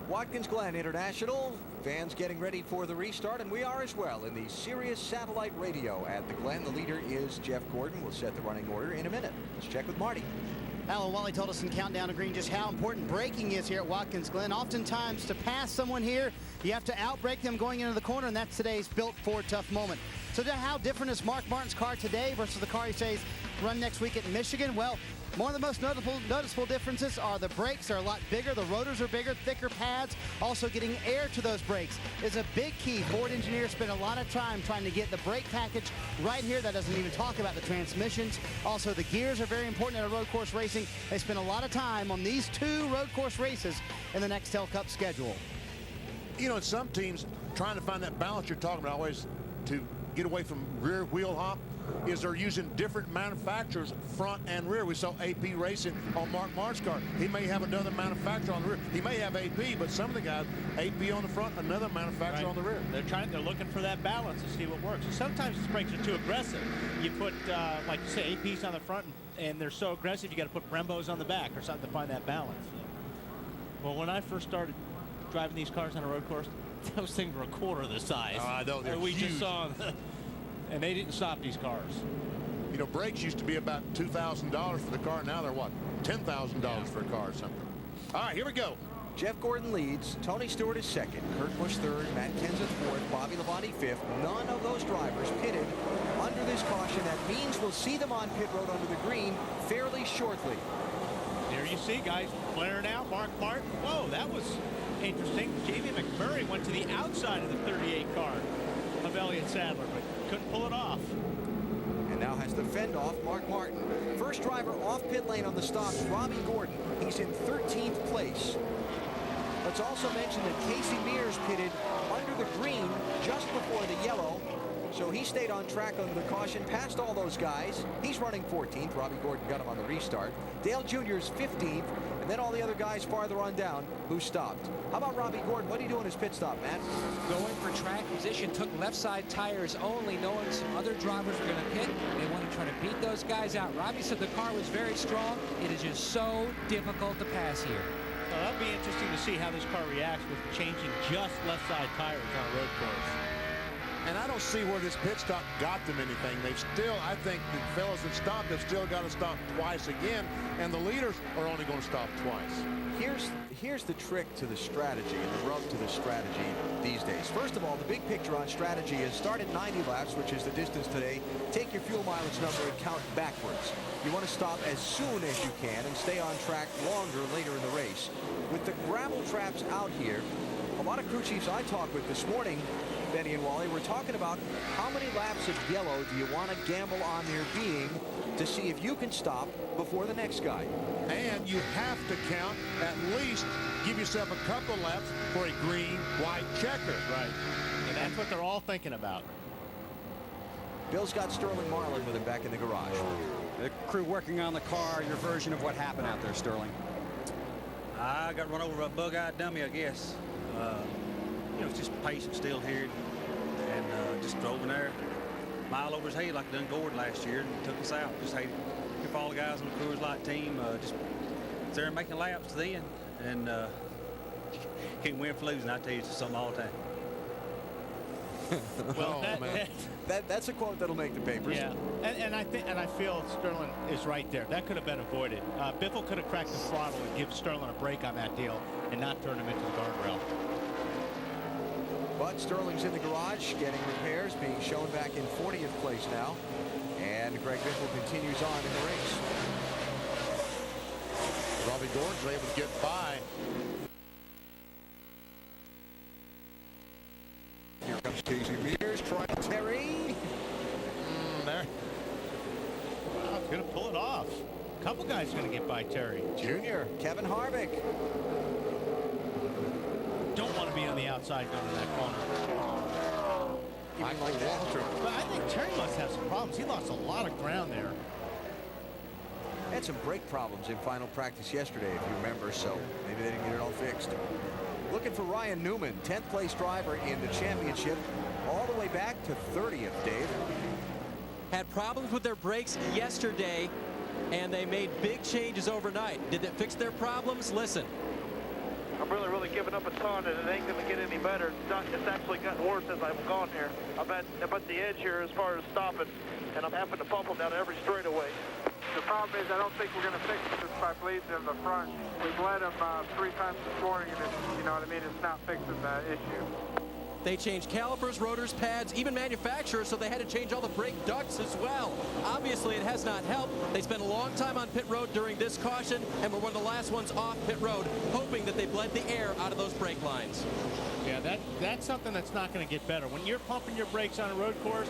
Watkins Glen International. Fans getting ready for the restart, and we are as well in the Sirius satellite radio at the Glen. The leader is Jeff Gordon. We'll set the running order in a minute. Let's check with Marty. Alan Wally told us in Countdown to Green just how important braking is here at Watkins Glen. Oftentimes, to pass someone here, you have to outbrake them going into the corner, and that's today's built for tough moment. So how different is Mark Martin's car today versus the car he says run next week at Michigan? Well, one of the most noticeable differences are the brakes are a lot bigger, the rotors are bigger, thicker pads. Also getting air to those brakes is a big key. Ford engineers spend a lot of time trying to get the brake package right here. That doesn't even talk about the transmissions. Also, the gears are very important in a road course racing. They spend a lot of time on these two road course races in the Nextel Cup schedule. You know, some teams trying to find that balance you're talking about always to get away from rear wheel hop is they're using different manufacturers front and rear. We saw AP Racing on Mark Martin's car. He may have another manufacturer on the rear. He may have AP, but some of the guys, AP on the front, another manufacturer on the rear. They're looking for that balance to see what works. And sometimes these brakes are too aggressive. You put, like you say, APs on the front, and they're so aggressive, you got to put Brembos on the back or something to find that balance. Well, when I first started driving these cars on a road course, those things were a quarter of the size. I know, they're we huge. just saw them. And they didn't stop these cars. You know, brakes used to be about $2,000 for the car. Now they're what? $10,000 for a car or something. All right, here we go. Jeff Gordon leads. Tony Stewart is second. Kurt Busch third. Matt Kenseth fourth. Bobby Labonte fifth. None of those drivers pitted under this caution. That means we'll see them on pit road under the green fairly shortly. There you see guys flaring out. Mark Martin. Whoa, that was interesting. Jamie McMurray went to the outside of the 38 car of Elliott Sadler, but couldn't pull it off. And now has to fend off Mark Martin. First driver off pit lane on the stops, Robbie Gordon. He's in 13th place. Let's also mention that Casey Mears pitted under the green just before the yellow. So he stayed on track under the caution, passed all those guys. He's running 14th. Robbie Gordon got him on the restart. Dale Jr. is 15th. And then all the other guys farther on down who stopped. How about Robbie Gordon? What did he do in his pit stop, Matt? Going for track position, took left side tires only, knowing some other drivers were going to pit. They want to try to beat those guys out. Robbie said the car was very strong. It is just so difficult to pass here. Well, that'll be interesting to see how this car reacts with changing just left side tires on a road course. And I don't see where this pit stop got them anything. They've still, I think the fellas that stopped have still got to stop twice again, and the leaders are only going to stop twice. Here's the trick to the strategy and the rub to the strategy these days. First of all, the big picture on strategy is start at 90 laps, which is the distance today. Take your fuel mileage number and count backwards. You want to stop as soon as you can and stay on track longer later in the race. With the gravel traps out here, a lot of crew chiefs I talked with this morning, Benny and Wally, we're talking about how many laps of yellow do you want to gamble on there being to see if you can stop before the next guy. And you have to count, at least give yourself a couple laps for a green, white checker. Right. And that's what they're all thinking about. Bill's got Sterling Marlin with him back in the garage. The crew working on the car, your version of what happened out there, Sterling. I got run over by a bug-eyed dummy, I guess. You know, it's just patient still here, and just drove in there, mile over his head like I done Gordon last year, and took us out. Just hated if all the guys on the Coors Light team just there making laps to the end, and can't win for losing. I tell you, it's something all the time. Well, that's a quote that'll make the papers. Yeah, and I feel Sterling is right there. That could have been avoided. Biffle could have cracked the throttle and give Sterling a break on that deal and not turn him into the guardrail. But Sterling's in the garage getting repairs, being shown back in 40th place now. And Greg Biffle continues on in the race. Robbie Gordon's able to get by. Here comes Casey Mears, trying Terry. There. Wow, it's going to pull it off. A couple guys going to get by Terry. Junior, Kevin Harvick. Don't want to be on the outside going to that corner. Even like Walter. But I think Terry must have some problems. He lost a lot of ground there. Had some brake problems in final practice yesterday, if you remember, so maybe they didn't get it all fixed. Looking for Ryan Newman, 10th place driver in the championship, all the way back to 30th, Dave. Had problems with their brakes yesterday, and they made big changes overnight. Did it fix their problems? Listen. I'm really giving up a ton, and it ain't going to get any better. It's actually gotten worse as I've gone here. I'm at the edge here as far as stopping, and I'm having to pump them down every straightaway. The problem is I don't think we're going to fix this by bleeding in the front. We bled them 3 times this morning, and you know what I mean? It's not fixing the issue. They changed calipers, rotors, pads, even manufacturers, so they had to change all the brake ducts as well. Obviously, it has not helped. They spent a long time on pit road during this caution, and were one of the last ones off pit road, hoping that they bled the air out of those brake lines. Yeah, that's something that's not going to get better. When you're pumping your brakes on a road course,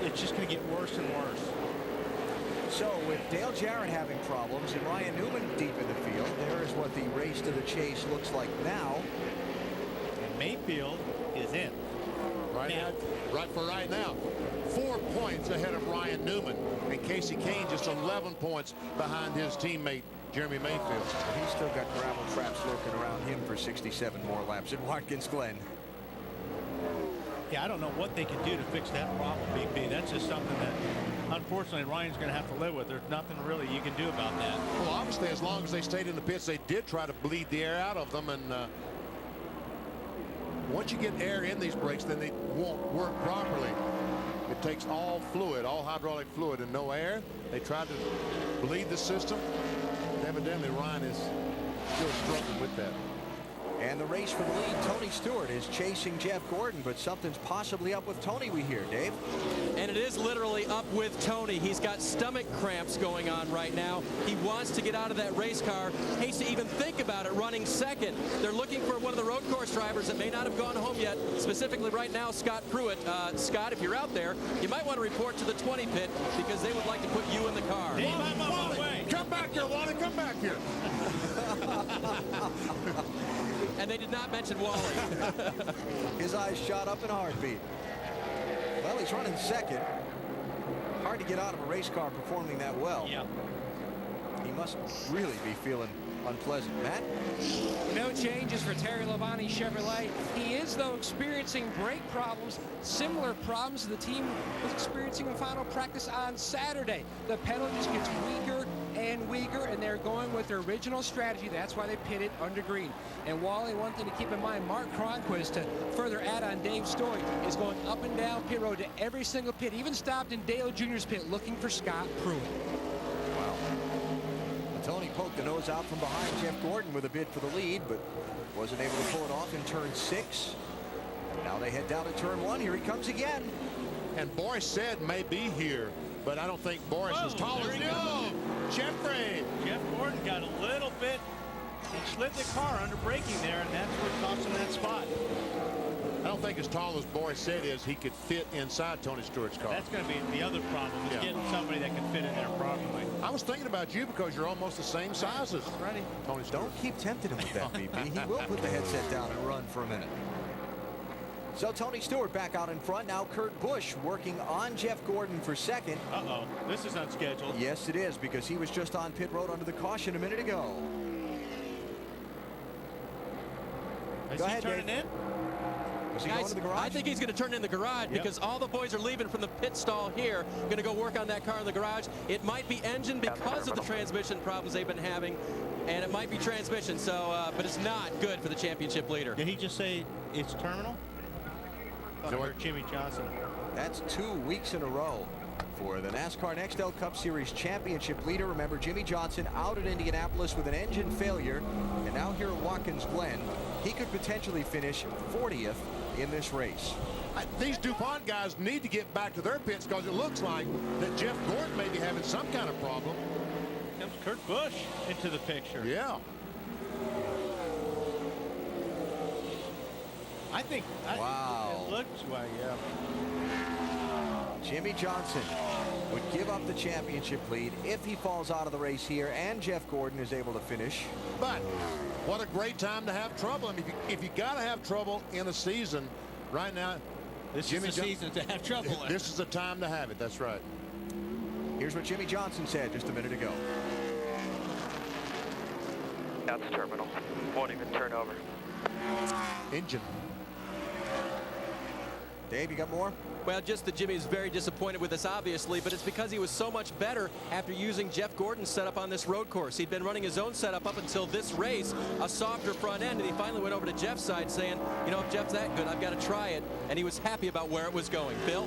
it's just going to get worse and worse. So with Dale Jarrett having problems and Ryan Newman deep in the field, there is what the race to the chase looks like now. And Mayfield is in. Right now, 4 points ahead of Ryan Newman, and Casey Kane just 11 points behind his teammate Jeremy Mayfield. He's still got gravel traps lurking around him for 67 more laps at Watkins Glen. Yeah, I don't know what they can do to fix that problem, BP. That's just something that, unfortunately, Ryan's going to have to live with. There's nothing really you can do about that. Well, obviously, as long as they stayed in the pits, they did try to bleed the air out of them, and once you get air in these brakes, then they won't work properly. It takes all fluid, all hydraulic fluid, and no air. They tried to bleed the system. Evidently, Ryan is still struggling with that. And the race for the lead, Tony Stewart is chasing Jeff Gordon, but something's possibly up with Tony, we hear, Dave. And it is literally up with Tony. He's got stomach cramps going on right now. He wants to get out of that race car. Hates to even think about it running second. They're looking for one of the road course drivers that may not have gone home yet, specifically right now, Scott Pruitt. Scott, if you're out there, you might want to report to the 20 pit because they would like to put you in the car. Hey, I'm on my way. Come back here, Wally. Come back here. And they did not mention Wally. His eyes shot up in a heartbeat. Well, he's running second. Hard to get out of a race car performing that well. Yeah. He must really be feeling unpleasant. Matt? No changes for Terry Labonte Chevrolet. He is, though, experiencing brake problems, similar problems the team was experiencing in final practice on Saturday. The pedal just gets weaker and weaker, and they're going with their original strategy. That's why they pitted under green. And Wally, one thing to keep in mind, Mark Cronquist, to further add on Dave's story, is going up and down pit road to every single pit, even stopped in Dale Jr.'s pit looking for Scott Pruitt. Wow. Tony poked the nose out from behind Jeff Gordon with a bid for the lead, but wasn't able to pull it off in turn 6. Now they head down to turn 1. Here he comes again. And Boris said may be here, but I don't think Boris is tall as him. Jeffrey. Jeff Gordon got a little bit, he slid the car under braking there, and that's what cost him that spot. I don't think as tall as Boris said is he could fit inside Tony Stewart's car. That's going to be the other problem, is getting somebody that can fit in there properly. I was thinking about you because you're almost the same size as Tony Stewart. Don't keep tempting him with that, BP. He will put the headset down and run for a minute. So Tony Stewart back out in front. Now Kurt Busch working on Jeff Gordon for second. Uh-oh, this is unscheduled. Yes, it is, because he was just on pit road under the caution a minute ago. Is Go he ahead, turning Dave. in? Was he going to the garage? I think he's going to turn in the garage because all the boys are leaving from the pit stall here, going to go work on that car in the garage. It might be engine because of the transmission problems they've been having, and it might be transmission. So, but it's not good for the championship leader. Did he just say it's terminal? I heard Jimmy Johnson. That's 2 weeks in a row for the NASCAR Nextel Cup Series championship leader. Remember, Jimmy Johnson out at Indianapolis with an engine failure, and now here at Watkins Glen, he could potentially finish 40th in this race. These DuPont guys need to get back to their pits because it looks like that Jeff Gordon may be having some kind of problem. Comes Kurt Busch into the picture. Yeah. I think Wow. It looks like, yeah. Jimmy Johnson would give up the championship lead if he falls out of the race here and Jeff Gordon is able to finish. But what a great time to have trouble. I mean, if you got to have trouble in a season right now, this is the season to have trouble in. This is the time to have it. That's right. Here's what Jimmy Johnson said just a minute ago. That's terminal. Won't even turn over. Engine. Dave, you got more? Well, just that Jimmy is very disappointed with us, obviously, but it's because he was so much better after using Jeff Gordon's setup on this road course. He'd been running his own setup up until this race, a softer front end, and he finally went over to Jeff's side saying, you know, if Jeff's that good, I've got to try it, and he was happy about where it was going. Bill?